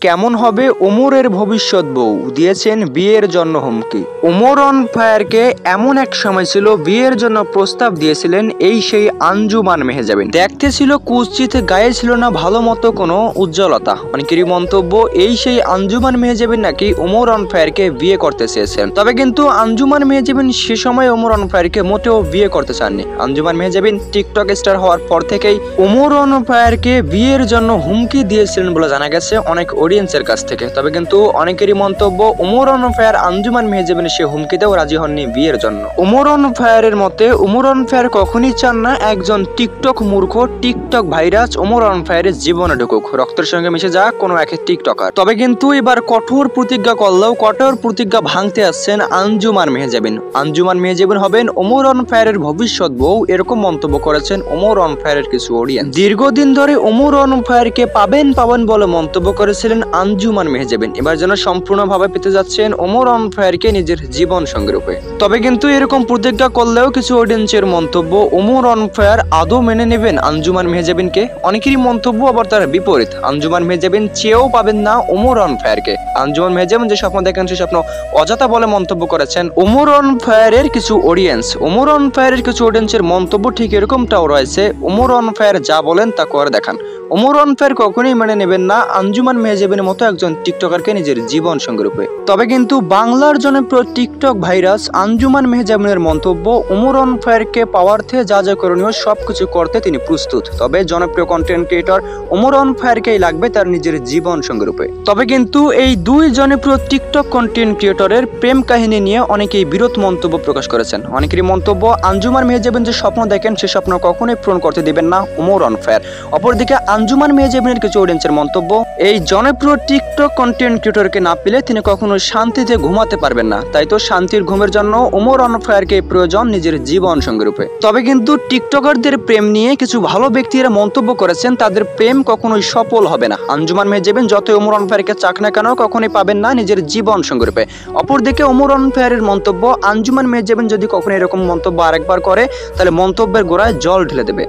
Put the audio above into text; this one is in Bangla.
কেমন হবে ওমরের ভবিষ্যৎ বউ, দিয়েছেন বিয়ের জন্য হুমকি। ওমর অন ফায়ারকে এমন এক সময় ছিল বিয়ের জন্য প্রস্তাব দিয়েছিলেন এই সেই আঞ্জুমান মেহজাবিন। দেখতে ছিল কুৎসিত, গায়ে ছিল না ভালো মতো কোনো উজ্জ্বলতা। অনেকেরই মন্তব্য এই সেই আঞ্জুমান মেহজাবিন নাকি ওমর অন ফায়ারকে বিয়ে করতে চেয়েছেন। তবে কিন্তু আঞ্জুমান মেহজাবিন সে সময় ওমর অন ফায়ারকে মোটেও বিয়ে করতে চাননি। আঞ্জুমান মেহজাবিন টিকটক স্টার হওয়ার পর থেকেই ওমর অন ফায়ারকে বিয়ের জন্য হুমকি দিয়েছিলেন বলে জানা গেছে অনেক অডিয়েন্সের কাছ থেকে। তবে কিন্তু অনেকেরই মন্তব্য ওমর অন ফায়ার আঞ্জুমান মেহজাবিন সে হুমকিতেও রাজি হননি বিয়ের জন্য। ওমর অন ফায়ারের মতে ওমর অন ফায়ার কখনই চান না একজন টিকটক মূর্খ, টিকটক ভাইরাস ওমর অন ফায়ারের জীবনে ঢুকুক, রক্তের সঙ্গে মিশে যাক কোনো এক টিকটকার। তবে কিন্তু এবার কঠোর প্রতিজ্ঞা করলেও কঠোর প্রতিজ্ঞা ভাঙতে আসছেন আঞ্জুমান মেহজাবিন। আঞ্জুমান মেহজাবিন হবেন ওমর অন ফায়ারের ভবিষ্যৎ বউ, এরকম মন্তব্য করেছেন ওমর অন ফায়ারের কিছু অডিয়েন্স। দীর্ঘদিন ধরে ওমর অন ফায়ারকে পাবেন বলে মন্তব্য করেছিলেন আঞ্জুমান মেহজাবিন। এবার যেন সম্পূর্ণভাবে পেতে যাচ্ছেন ওমর অন ফায়ারকে নিজের জীবন সঙ্গী রূপে। তবে কিন্তু এরকম প্রতিজ্ঞা করলেও কিছু অডিয়েন্সের মন্তব্য ওমর অন ফায়ার আদৌ মেনে নেবেন আঞ্জুমান মেহজাবিনকে। অনেকেরই মন্তব্য আবার তার বিপরীত, আঞ্জুমান মেহজাবিন চেয়েও পাবেন না ওমর অন ফায়ারকে। আঞ্জুমান মেহজাবিন যে স্বপ্ন দেখেন সেই স্বপ্ন অযথা বলে মন্তব্য করেছেন ওমর অন ফায়ারের কিছু অডিয়েন্স। ওমর অন ফায়ারের কিছু অডিয়েন্সের মন্তব্য ঠিক এরকমটাও রয়েছে, ওমর অন ফায়ার যা বলেন তা করে দেখান। ওমর অন ফায়ার কখনোই মেনে নেবেন না আঞ্জুমান মেহজাবিনের মতো একজন টিকটকারকে নিজের জীবন সঙ্গী রূপে। তবে কিন্তু বাংলার জনপ্রিয় টিকটক ভাইরাস আঞ্জুমান মেহজাবিনের মন্তব্য ওমর অন ফায়ারকে পাওয়ার্থে যা যা করণীয় সবকিছু করতে তিনি প্রস্তুত। তবে জনপ্রিয় কন্টেন্ট ক্রিয়েটর ওমর অন ফায়ারকেই লাগবে তার নিজের জীবন সঙ্গী রূপে। তবে কিন্তু এই দুই জনপ্রিয় টিকটক কন্টেন্ট ক্রিয়েটরের প্রেম কাহিনী নিয়ে অনেকেই বিরোধ মন্তব্য প্রকাশ করেছেন। অনেকেরই মন্তব্য আঞ্জুমান মেহজাবিন যে স্বপ্ন দেখেন সে স্বপ্ন কখনোই পূরণ করতে দিবেন না ওমর অন ফায়ার। অপরদিকে আঞ্জুমান মেহজাবিনের কিছু অডিয়েন্সের মন্তব্য এই জনপ্রিয় টিকটক কন্টেন্ট ক্রিয়েটরকে না পেলে তিনি কখনো শান্তিতে ঘুমাতে পারবেন না। তাই তো শান্তির ঘুমের জন্য ওমর অন ফায়ারকে প্রয়োজন নিজের জীবন সঙ্গী রূপে। তবে কিন্তু টিকটকারদের প্রেম নিয়ে কিছু ভালো ব্যক্তিরা মন্তব্য করেছেন তাদের প্রেম কখনোই সফল হবে না। আঞ্জুমান মেহজাবিন যত ওমর অন ফায়ারকে চাক না কেন কখনোই পাবেন না নিজের জীবন সঙ্গী রূপে। অপরদিকে ওমর অন ফায়ারের মন্তব্য আঞ্জুমান মেহজাবিন যদি কখনো এরকম মন্তব্য আরেকবার করে তাহলে মন্তব্যের গোড়ায় জল ঢেলে দেবে।